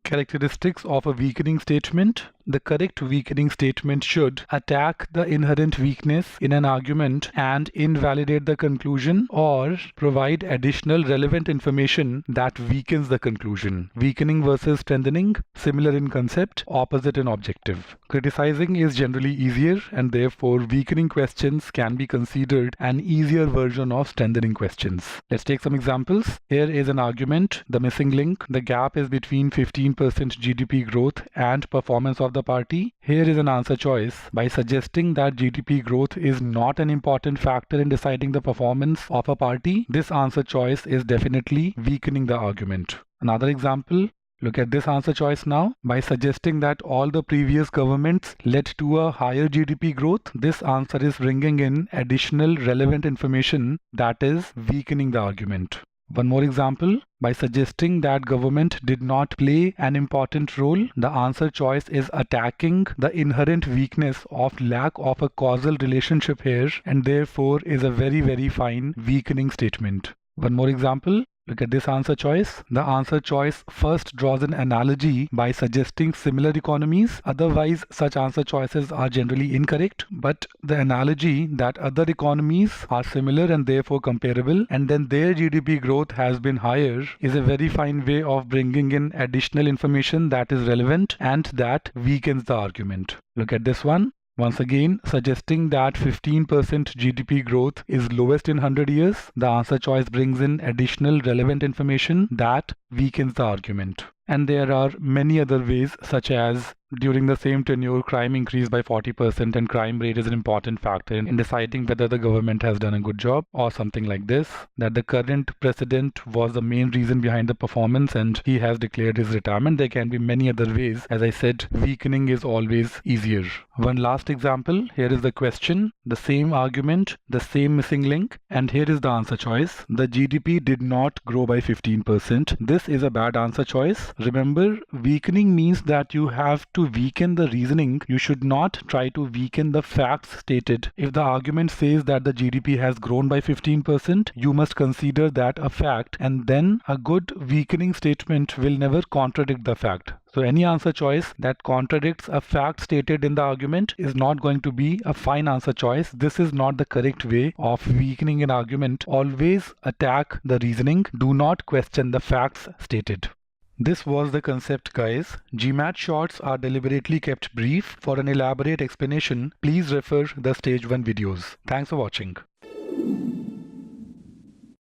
Characteristics of a weakening statement. The correct weakening statement should attack the inherent weakness in an argument and invalidate the conclusion, or provide additional relevant information that weakens the conclusion. Weakening versus strengthening, similar in concept, opposite in objective. Criticizing is generally easier, and therefore weakening questions can be considered an easier version of strengthening questions. Let's take some examples. Here is an argument, the missing link. The gap is between 15% GDP growth and performance of the party. Here is an answer choice. By suggesting that GDP growth is not an important factor in deciding the performance of a party, this answer choice is definitely weakening the argument. Another example. Look at this answer choice now. By suggesting that all the previous governments led to a higher GDP growth, this answer is bringing in additional relevant information that is weakening the argument. One more example. By suggesting that government did not play an important role, the answer choice is attacking the inherent weakness of lack of a causal relationship here, and therefore is a very fine weakening statement. One more example. Look at this answer choice. The answer choice first draws an analogy by suggesting similar economies. Otherwise, such answer choices are generally incorrect. But the analogy that other economies are similar and therefore comparable, and then their GDP growth has been higher, is a very fine way of bringing in additional information that is relevant and that weakens the argument. Look at this one. Once again, suggesting that 15% GDP growth is lowest in 100 years, the answer choice brings in additional relevant information that weakens the argument. And there are many other ways, such as during the same tenure, crime increased by 40% and crime rate is an important factor in deciding whether the government has done a good job, or something like this, that the current president was the main reason behind the performance and he has declared his retirement. There can be many other ways. As I said, weakening is always easier. One last example. Here is the question, the same argument, the same missing link, and here is the answer choice. The GDP did not grow by 15%. This is a bad answer choice. Remember, weakening means that you have to weaken the reasoning. You should not try to weaken the facts stated. If the argument says that the GDP has grown by 15%, you must consider that a fact, and then a good weakening statement will never contradict the fact. So any answer choice that contradicts a fact stated in the argument is not going to be a fine answer choice. This is not the correct way of weakening an argument. Always attack the reasoning. Do not question the facts stated. This was the concept, guys. GMAT shorts are deliberately kept brief. For an elaborate explanation, please refer the stage 1 videos. Thanks for watching.